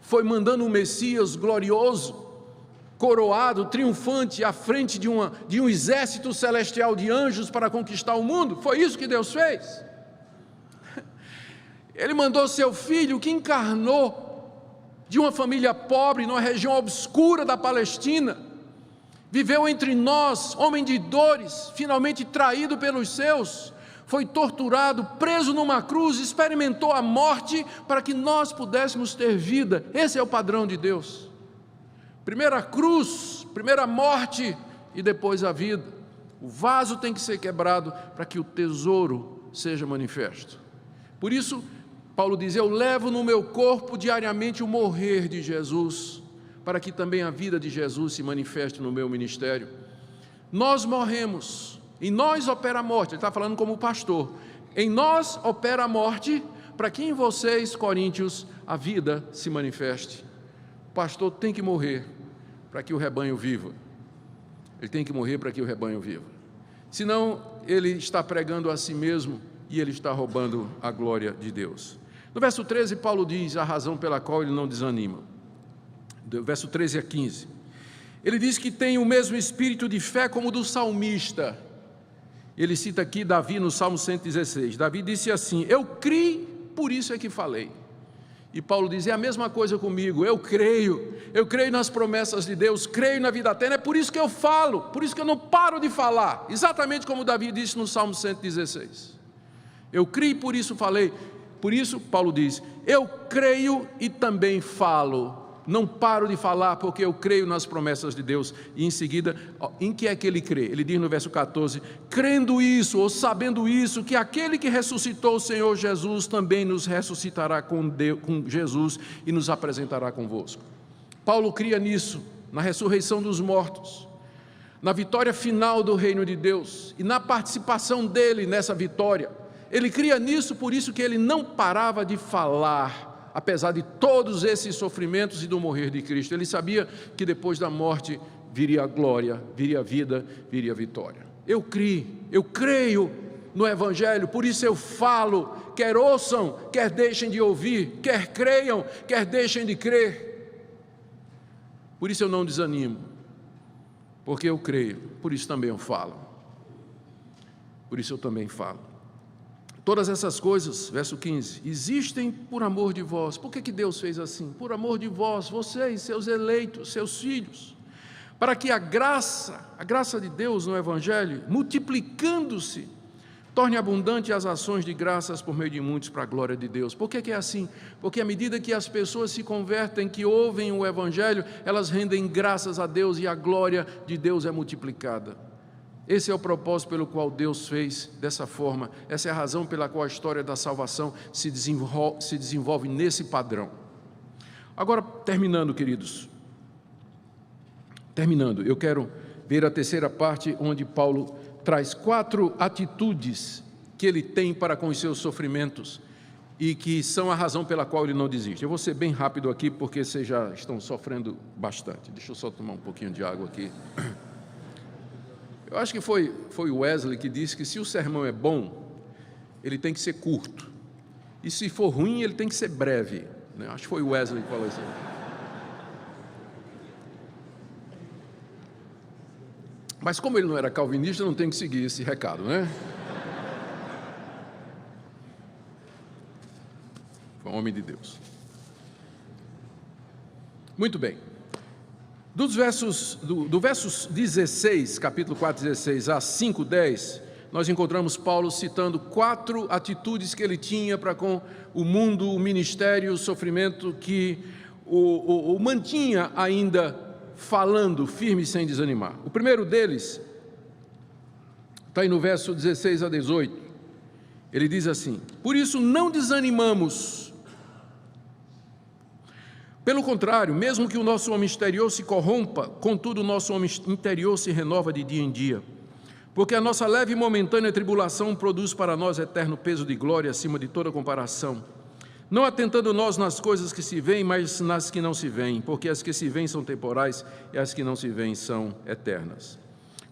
[SPEAKER 1] Foi mandando um Messias glorioso, coroado, triunfante, à frente de um exército celestial de anjos para conquistar o mundo. Foi isso que Deus fez. Ele mandou seu filho que encarnou de uma família pobre, numa região obscura da Palestina, viveu entre nós, homem de dores, finalmente traído pelos seus, foi torturado, preso numa cruz, experimentou a morte para que nós pudéssemos ter vida. Esse é o padrão de Deus. Primeira cruz, primeira morte e depois a vida. O vaso tem que ser quebrado para que o tesouro seja manifesto. Por isso, Paulo diz, eu levo no meu corpo diariamente o morrer de Jesus, para que também a vida de Jesus se manifeste no meu ministério. Nós morremos, em nós opera a morte. Ele está falando como pastor. Em nós opera a morte, para que em vocês, coríntios, a vida se manifeste. O pastor tem que morrer para que o rebanho viva. Ele tem que morrer para que o rebanho viva. Senão, ele está pregando a si mesmo e ele está roubando a glória de Deus. No verso 13, Paulo diz a razão pela qual ele não desanima. Do verso 13 a 15. Ele diz que tem o mesmo espírito de fé como o do salmista. Ele cita aqui Davi no Salmo 116. Davi disse assim, eu criei, por isso é que falei. E Paulo diz, é a mesma coisa comigo, eu creio nas promessas de Deus, creio na vida eterna, é por isso que eu falo, por isso que eu não paro de falar, exatamente como Davi disse no Salmo 116. Eu criei, por isso falei, por isso Paulo diz, eu creio e também falo. Não paro de falar porque eu creio nas promessas de Deus. E em seguida, em que é que ele crê? Ele diz no verso 14, crendo isso ou sabendo isso, que aquele que ressuscitou o Senhor Jesus também nos ressuscitará com Jesus e nos apresentará convosco. Paulo cria nisso, na ressurreição dos mortos, na vitória final do reino de Deus e na participação dele nessa vitória. Ele cria nisso, por isso que ele não parava de falar, apesar de todos esses sofrimentos e do morrer de Cristo. Ele sabia que depois da morte viria a glória, viria a vida, viria a vitória. Eu creio no Evangelho, por isso eu falo, quer ouçam, quer deixem de ouvir, quer creiam, quer deixem de crer. Por isso eu não desanimo, porque eu creio, por isso também eu falo. Por isso eu também falo. Todas essas coisas, verso 15, existem por amor de vós. Por que Deus fez assim? Por amor de vós, vocês, seus eleitos, seus filhos, para que a graça de Deus no Evangelho, multiplicando-se, torne abundante as ações de graças por meio de muitos para a glória de Deus. Por que é assim? Porque à medida que as pessoas se convertem, que ouvem o Evangelho, elas rendem graças a Deus e a glória de Deus é multiplicada. Esse é o propósito pelo qual Deus fez dessa forma. Essa é a razão pela qual a história da salvação se desenvolve nesse padrão. Agora, terminando, queridos. Eu quero ver a terceira parte, onde Paulo traz 4 atitudes que ele tem para com os seus sofrimentos e que são a razão pela qual ele não desiste. Eu vou ser bem rápido aqui, porque vocês já estão sofrendo bastante. Deixa eu só tomar um pouquinho de água aqui. Eu acho que foi Wesley que disse que se o sermão é bom, ele tem que ser curto. E se for ruim, ele tem que ser breve. Né? Acho que foi Wesley que falou isso. Mas como ele não era calvinista, não tem que seguir esse recado, né? Foi um homem de Deus. Muito bem. Do versos 16, capítulo 4, 16 a 5, 10, nós encontramos Paulo citando 4 atitudes que ele tinha para com o mundo, o ministério, o sofrimento que o mantinha ainda falando firme sem desanimar. O primeiro deles está aí no verso 16 a 18. Ele diz assim: por isso não desanimamos. Pelo contrário, mesmo que o nosso homem exterior se corrompa, contudo o nosso homem interior se renova de dia em dia. Porque a nossa leve e momentânea tribulação produz para nós eterno peso de glória acima de toda comparação. Não atentando nós nas coisas que se veem, mas nas que não se veem, porque as que se veem são temporais e as que não se veem são eternas.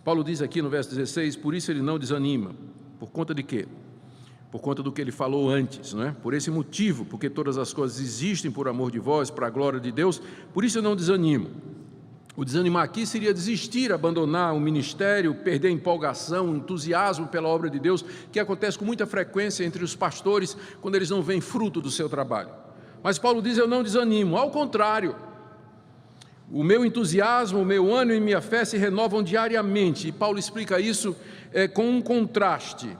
[SPEAKER 1] Paulo diz aqui no verso 16, por isso ele não desanima. Por conta de quê? Por conta do que ele falou antes, não é? Por esse motivo, porque todas as coisas existem por amor de vós, para a glória de Deus, por isso eu não desanimo. O desanimar aqui seria desistir, abandonar o ministério, perder a empolgação, o entusiasmo pela obra de Deus, que acontece com muita frequência entre os pastores, quando eles não veem fruto do seu trabalho. Mas Paulo diz, eu não desanimo, ao contrário, o meu entusiasmo, o meu ânimo e minha fé se renovam diariamente, e Paulo explica isso com um contraste.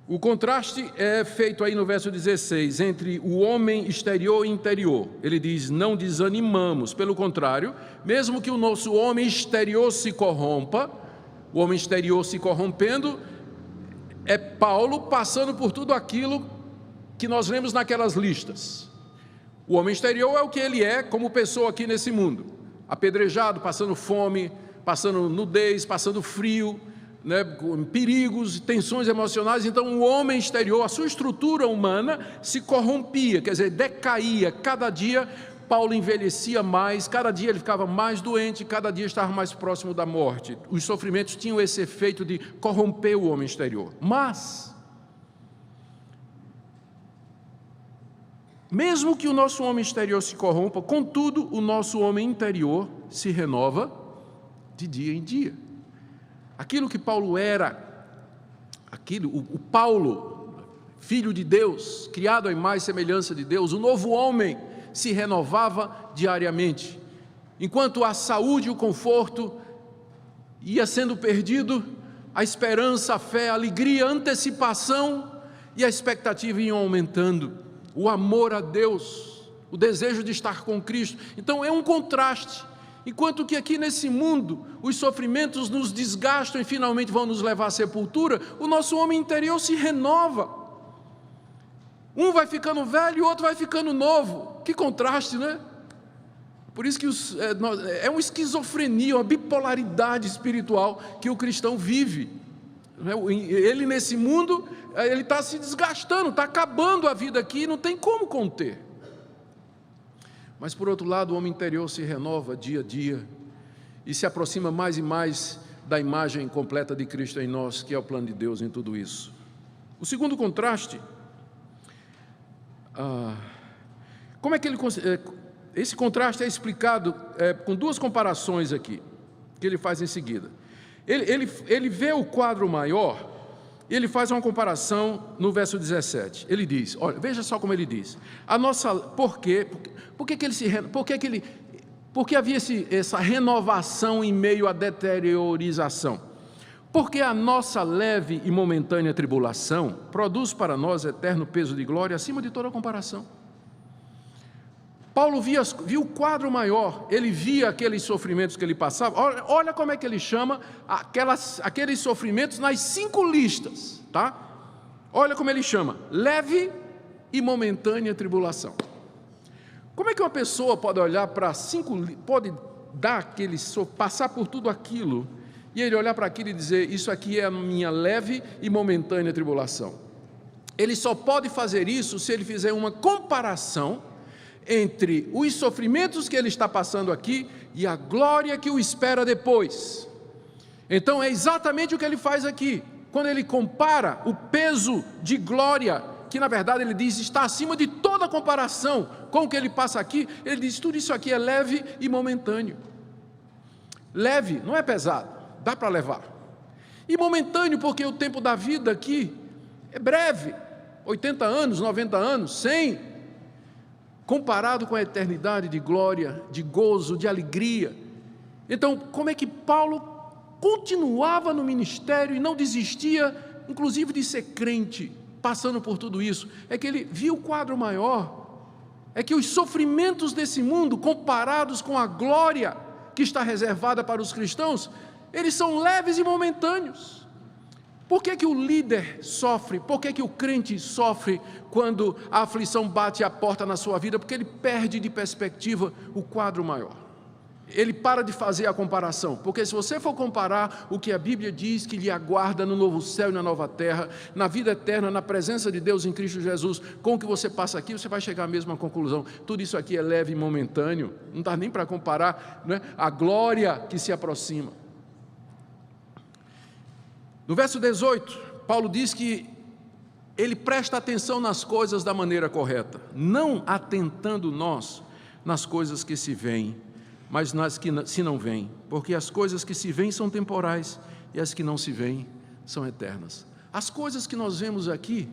[SPEAKER 1] O contraste é feito aí no verso 16, entre o homem exterior e interior. Ele diz, não desanimamos, pelo contrário, mesmo que o nosso homem exterior se corrompa, o homem exterior se corrompendo, é Paulo passando por tudo aquilo que nós lemos naquelas listas. O homem exterior é o que ele é como pessoa aqui nesse mundo, apedrejado, passando fome, passando nudez, passando frio, né, perigos, tensões emocionais. Então o homem exterior, a sua estrutura humana se corrompia, quer dizer, decaía. Cada dia Paulo envelhecia mais, cada dia ele ficava mais doente, cada dia estava mais próximo da morte. Os sofrimentos tinham esse efeito de corromper o homem exterior. Mas, mesmo que o nosso homem exterior se corrompa, contudo o nosso homem interior se renova de dia em dia. Aquilo que Paulo era, o Paulo, filho de Deus, criado à imagem e semelhança de Deus, o novo homem se renovava diariamente. Enquanto a saúde e o conforto ia sendo perdido, a esperança, a fé, a alegria, a antecipação e a expectativa iam aumentando. O amor a Deus, o desejo de estar com Cristo. Então é um contraste. Enquanto que aqui nesse mundo os sofrimentos nos desgastam e finalmente vão nos levar à sepultura, o nosso homem interior se renova. Um vai ficando velho e o outro vai ficando novo. Que contraste, né? Por isso que é uma esquizofrenia, uma bipolaridade espiritual que o cristão vive. Ele nesse mundo, ele está se desgastando, está acabando a vida aqui e não tem como conter. Mas, por outro lado, o homem interior se renova dia a dia e se aproxima mais e mais da imagem completa de Cristo em nós, que é o plano de Deus em tudo isso. O segundo contraste, como é que esse contraste é explicado com 2 comparações aqui, que ele faz em seguida. Ele vê o quadro maior. Ele faz uma comparação no verso 17. Ele diz, olha, veja só como ele diz. Por que havia essa renovação em meio à deteriorização? Porque a nossa leve e momentânea tribulação produz para nós eterno peso de glória acima de toda comparação. Paulo viu o quadro maior, ele via aqueles sofrimentos que ele passava. Olha como é que ele chama aqueles sofrimentos nas 5 listas, tá? Olha como ele chama, leve e momentânea tribulação. Como é que uma pessoa pode olhar para 5, pode dar passar por tudo aquilo, e ele olhar para aquilo e dizer, isso aqui é a minha leve e momentânea tribulação? Ele só pode fazer isso se ele fizer uma comparação entre os sofrimentos que ele está passando aqui e a glória que o espera depois. Então é exatamente o que ele faz aqui, quando ele compara o peso de glória, que na verdade ele diz está acima de toda comparação com o que ele passa aqui. Ele diz: tudo isso aqui é leve e momentâneo. Leve não é pesado, dá para levar. E momentâneo porque o tempo da vida aqui é breve, 80 anos, 90 anos, 100, comparado com a eternidade de glória, de gozo, de alegria. Então, como é que Paulo continuava no ministério e não desistia, inclusive de ser crente, passando por tudo isso? É que ele viu o quadro maior, é que os sofrimentos desse mundo, comparados com a glória que está reservada para os cristãos, eles são leves e momentâneos. Por que que o líder sofre? Por que que o crente sofre quando a aflição bate à porta na sua vida? Porque ele perde de perspectiva o quadro maior. Ele para de fazer a comparação, porque se você for comparar o que a Bíblia diz que lhe aguarda no novo céu e na nova terra, na vida eterna, na presença de Deus em Cristo Jesus, com o que você passa aqui, você vai chegar à mesma conclusão. Tudo isso aqui é leve e momentâneo, não dá nem para comparar, não é? A glória que se aproxima. No verso 18, Paulo diz que ele presta atenção nas coisas da maneira correta, não atentando nós nas coisas que se veem, mas nas que se não veem, porque as coisas que se veem são temporais e as que não se veem são eternas. As coisas que nós vemos aqui,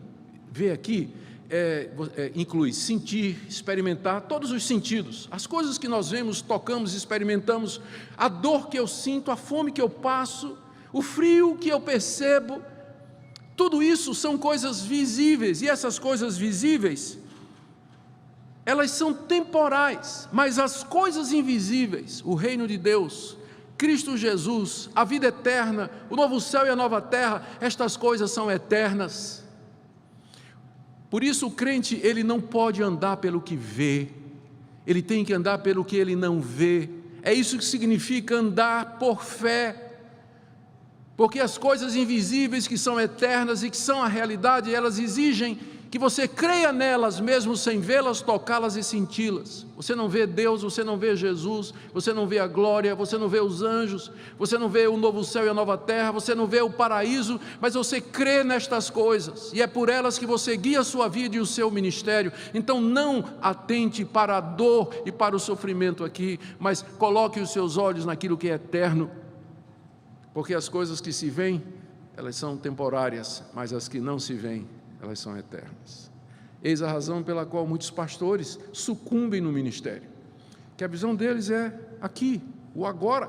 [SPEAKER 1] inclui sentir, experimentar, todos os sentidos. As coisas que nós vemos, tocamos, experimentamos, a dor que eu sinto, a fome que eu passo, o frio que eu percebo, tudo isso são coisas visíveis, e essas coisas visíveis, elas são temporais, mas as coisas invisíveis, o reino de Deus, Cristo Jesus, a vida eterna, o novo céu e a nova terra, estas coisas são eternas. Por isso o crente, ele não pode andar pelo que vê, ele tem que andar pelo que ele não vê. É isso que significa andar por fé, porque as coisas invisíveis que são eternas e que são a realidade, elas exigem que você creia nelas mesmo sem vê-las, tocá-las e senti-las. Você não vê Deus, você não vê Jesus, você não vê a glória, você não vê os anjos, você não vê o novo céu e a nova terra, você não vê o paraíso, mas você crê nestas coisas, e é por elas que você guia a sua vida e o seu ministério. Então não atente para a dor e para o sofrimento aqui, mas coloque os seus olhos naquilo que é eterno, porque as coisas que se veem, elas são temporárias, mas as que não se veem, elas são eternas. Eis a razão pela qual muitos pastores sucumbem no ministério, que a visão deles é aqui, o agora.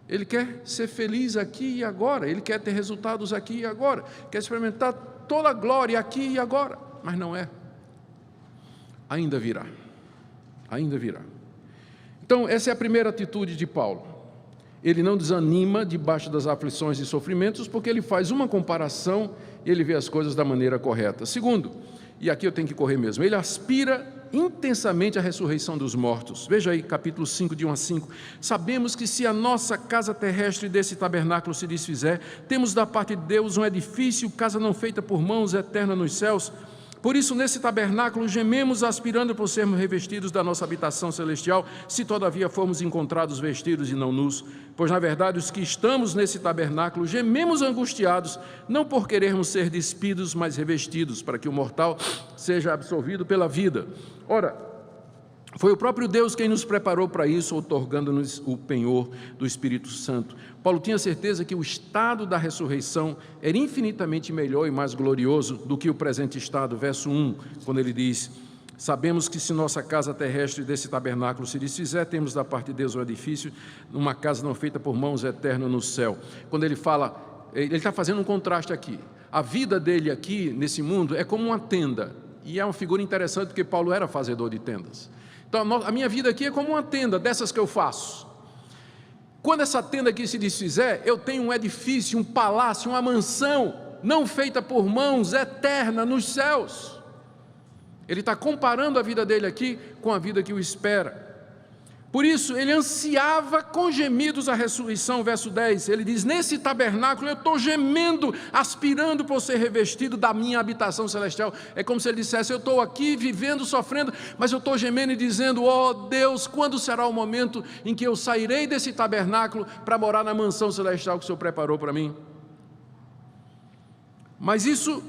[SPEAKER 1] Ele quer ser feliz aqui e agora, ele quer ter resultados aqui e agora, quer experimentar toda a glória aqui e agora, mas não é. Ainda virá, ainda virá. Então essa é a primeira atitude de Paulo. Ele não desanima debaixo das aflições e sofrimentos, porque ele faz uma comparação e ele vê as coisas da maneira correta. Segundo, e aqui eu tenho que correr mesmo, ele aspira intensamente à ressurreição dos mortos. Veja aí, capítulo 5, de 1 a 5. Sabemos que se a nossa casa terrestre desse tabernáculo se desfizer, temos da parte de Deus um edifício, casa não feita por mãos, eterna nos céus. Por isso, nesse tabernáculo, gememos aspirando por sermos revestidos da nossa habitação celestial, se todavia formos encontrados vestidos e não nus. Pois, na verdade, os que estamos nesse tabernáculo, gememos angustiados, não por querermos ser despidos, mas revestidos, para que o mortal seja absorvido pela vida. Ora, foi o próprio Deus quem nos preparou para isso, outorgando-nos o penhor do Espírito Santo. Paulo tinha certeza que o estado da ressurreição era infinitamente melhor e mais glorioso do que o presente estado. Verso 1, quando ele diz: sabemos que se nossa casa terrestre desse tabernáculo se desfizer, temos da parte de Deus um edifício, uma casa não feita por mãos, eterna no céu. Quando ele fala, ele está fazendo um contraste aqui. A vida dele aqui, nesse mundo, é como uma tenda. E é uma figura interessante, porque Paulo era fazedor de tendas. Então, a minha vida aqui é como uma tenda, dessas que eu faço. Quando essa tenda aqui se desfizer, eu tenho um edifício, um palácio, uma mansão, não feita por mãos, eterna nos céus. Ele está comparando a vida dele aqui com a vida que o espera. Por isso, ele ansiava com gemidos a ressurreição, verso 10, ele diz, nesse tabernáculo eu estou gemendo, aspirando por ser revestido da minha habitação celestial. É como se ele dissesse, eu estou aqui vivendo, sofrendo, mas eu estou gemendo e dizendo, ó Deus, quando será o momento em que eu sairei desse tabernáculo para morar na mansão celestial que o Senhor preparou para mim? Mas isso,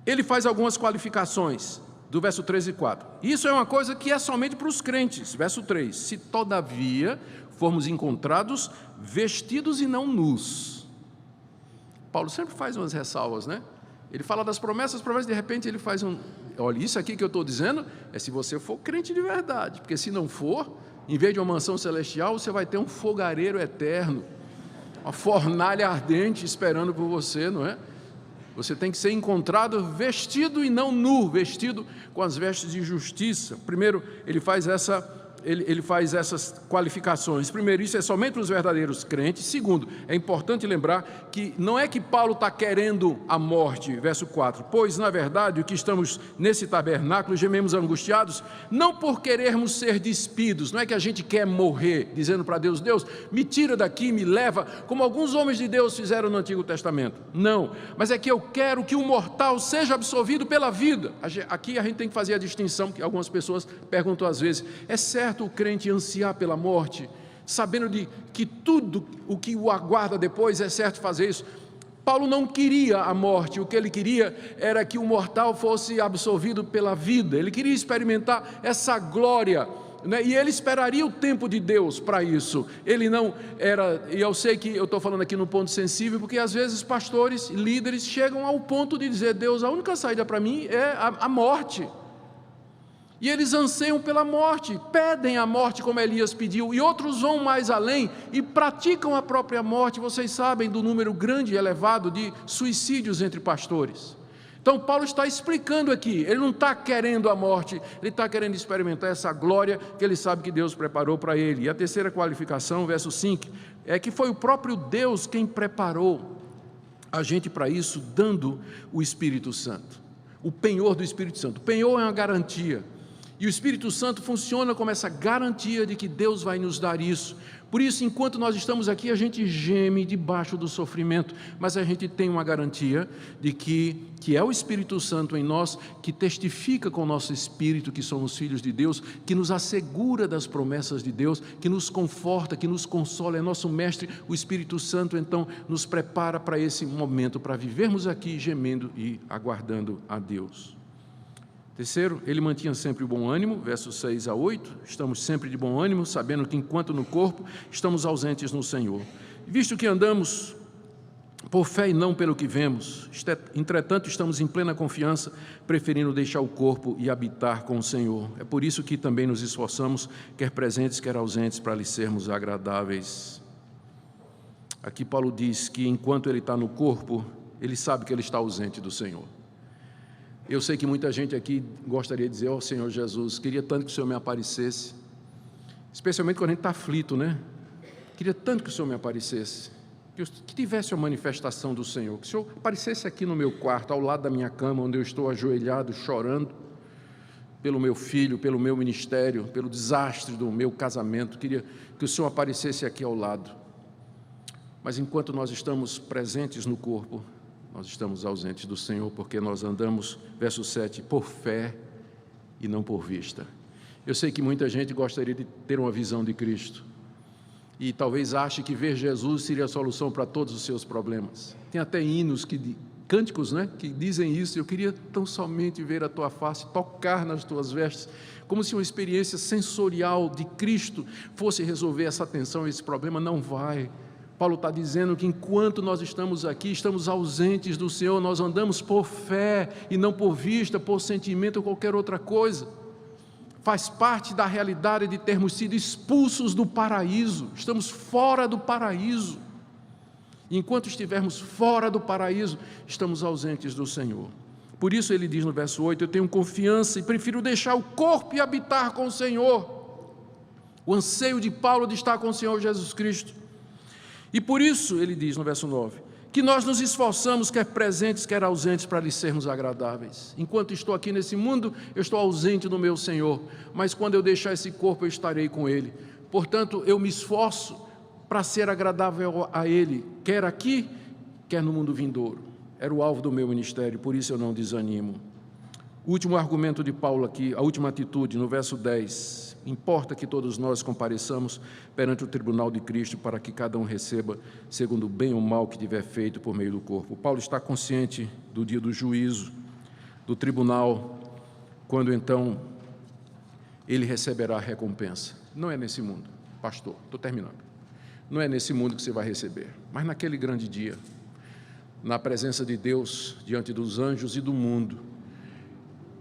[SPEAKER 1] ele faz algumas qualificações, do verso 3 e 4. Isso é uma coisa que é somente para os crentes. Verso 3, se todavia formos encontrados vestidos e não nus. Paulo sempre faz umas ressalvas, né? Ele fala das promessas, de repente ele faz olha, isso aqui que eu estou dizendo é se você for crente de verdade, porque se não for, em vez de uma mansão celestial, você vai ter um fogareiro eterno, uma fornalha ardente esperando por você, não é? Você tem que ser encontrado vestido e não nu, vestido com as vestes de justiça. Primeiro, ele faz essas qualificações. Primeiro, isso é somente para os verdadeiros crentes. Segundo, é importante lembrar que não é que Paulo está querendo a morte, verso 4, pois na verdade o que estamos nesse tabernáculo, gememos angustiados, não por querermos ser despidos, não é que a gente quer morrer, dizendo para Deus, Deus, me tira daqui, me leva, como alguns homens de Deus fizeram no Antigo Testamento. Não, mas é que eu quero que o mortal seja absolvido pela vida. Aqui a gente tem que fazer a distinção, que algumas pessoas perguntam às vezes, é certo o crente ansiar pela morte, sabendo de que tudo o que o aguarda depois é certo fazer isso? Paulo não queria a morte, o que ele queria era que o mortal fosse absolvido pela vida, ele queria experimentar essa glória, né? E ele esperaria o tempo de Deus para isso. Ele não era, e eu sei que eu estou falando aqui num ponto sensível, porque às vezes pastores, líderes chegam ao ponto de dizer, Deus, a única saída para mim é a morte. E eles anseiam pela morte, pedem a morte como Elias pediu, e outros vão mais além e praticam a própria morte. Vocês sabem do número grande e elevado de suicídios entre pastores. Então Paulo está explicando aqui, ele não está querendo a morte, ele está querendo experimentar essa glória que ele sabe que Deus preparou para ele. E a terceira qualificação, verso 5, é que foi o próprio Deus quem preparou a gente para isso, dando o Espírito Santo, o penhor do Espírito Santo. O penhor é uma garantia. E o Espírito Santo funciona como essa garantia de que Deus vai nos dar isso. Por isso, enquanto nós estamos aqui, a gente geme debaixo do sofrimento, mas a gente tem uma garantia de que é o Espírito Santo em nós, que testifica com o nosso espírito que somos filhos de Deus, que nos assegura das promessas de Deus, que nos conforta, que nos consola, é nosso mestre. O Espírito Santo então nos prepara para esse momento, para vivermos aqui gemendo e aguardando a Deus. Terceiro, ele mantinha sempre o bom ânimo, versos 6 a 8, estamos sempre de bom ânimo, sabendo que enquanto no corpo, estamos ausentes no Senhor. Visto que andamos por fé e não pelo que vemos, entretanto estamos em plena confiança, preferindo deixar o corpo e habitar com o Senhor. É por isso que também nos esforçamos, quer presentes, quer ausentes, para lhe sermos agradáveis. Aqui Paulo diz que enquanto ele está no corpo, ele sabe que ele está ausente do Senhor. Eu sei que muita gente aqui gostaria de dizer, ó Senhor Jesus, queria tanto que o Senhor me aparecesse, especialmente quando a gente está aflito, né? Queria tanto que o Senhor me aparecesse, que tivesse uma manifestação do Senhor, que o Senhor aparecesse aqui no meu quarto, ao lado da minha cama, onde eu estou ajoelhado, chorando, pelo meu filho, pelo meu ministério, pelo desastre do meu casamento, queria que o Senhor aparecesse aqui ao lado. Mas enquanto nós estamos presentes no corpo, nós estamos ausentes do Senhor, porque nós andamos, verso 7, por fé e não por vista. Eu sei que muita gente gostaria de ter uma visão de Cristo, e talvez ache que ver Jesus seria a solução para todos os seus problemas. Tem até hinos, cânticos, né, que dizem isso. Eu queria tão somente ver a tua face, tocar nas tuas vestes, como se uma experiência sensorial de Cristo fosse resolver essa tensão, esse problema. Não vai. Paulo está dizendo que enquanto nós estamos aqui, estamos ausentes do Senhor, nós andamos por fé e não por vista, por sentimento ou qualquer outra coisa. Faz parte da realidade de termos sido expulsos do paraíso, estamos fora do paraíso. E enquanto estivermos fora do paraíso, estamos ausentes do Senhor. Por isso ele diz no verso 8, eu tenho confiança e prefiro deixar o corpo e habitar com o Senhor. O anseio de Paulo de estar com o Senhor Jesus Cristo. E por isso, ele diz no verso 9, que nós nos esforçamos, quer presentes, quer ausentes, para lhe sermos agradáveis. Enquanto estou aqui nesse mundo, eu estou ausente do meu Senhor, mas quando eu deixar esse corpo, eu estarei com Ele. Portanto, eu me esforço para ser agradável a Ele, quer aqui, quer no mundo vindouro. Era o alvo do meu ministério, por isso eu não desanimo. O último argumento de Paulo aqui, a última atitude, no verso 10. Importa que todos nós compareçamos perante o tribunal de Cristo, para que cada um receba segundo o bem ou mal que tiver feito por meio do corpo. Paulo está consciente do dia do juízo, do tribunal, quando então ele receberá a recompensa. Não é nesse mundo, pastor, estou terminando. Não é nesse mundo que você vai receber, mas naquele grande dia, na presença de Deus, diante dos anjos e do mundo,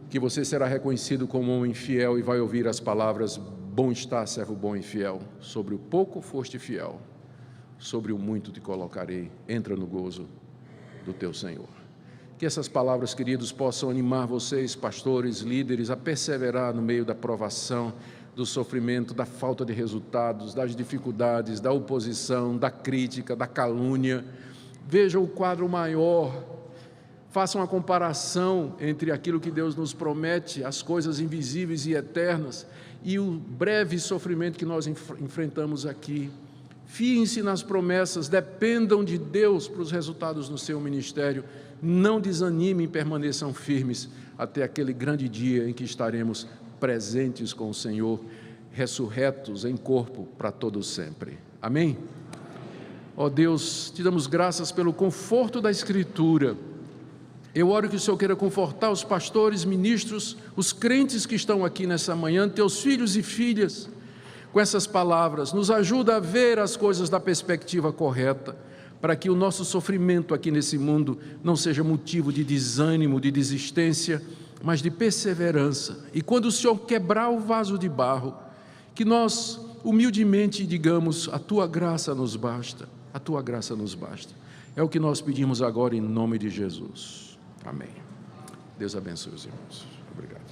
[SPEAKER 1] que você será reconhecido como um homem fiel e vai ouvir as palavras: bom está, servo bom e fiel, sobre o pouco foste fiel, sobre o muito te colocarei, entra no gozo do teu Senhor. Que essas palavras, queridos, possam animar vocês, pastores, líderes, a perseverar no meio da provação, do sofrimento, da falta de resultados, das dificuldades, da oposição, da crítica, da calúnia. Vejam o quadro maior. Façam uma comparação entre aquilo que Deus nos promete, as coisas invisíveis e eternas, e o breve sofrimento que nós enfrentamos aqui. Fiem-se nas promessas, dependam de Deus para os resultados no seu ministério. Não desanimem, permaneçam firmes até aquele grande dia em que estaremos presentes com o Senhor, ressurretos em corpo para todo sempre. Amém? Ó Deus, te damos graças pelo conforto da Escritura. Eu oro que o Senhor queira confortar os pastores, ministros, os crentes que estão aqui nessa manhã, teus filhos e filhas, com essas palavras. Nos ajuda a ver as coisas da perspectiva correta, para que o nosso sofrimento aqui nesse mundo não seja motivo de desânimo, de desistência, mas de perseverança. E quando o Senhor quebrar o vaso de barro, que nós humildemente digamos: a tua graça nos basta, a tua graça nos basta. É o que nós pedimos agora em nome de Jesus. Amém. Deus abençoe os irmãos. Obrigado.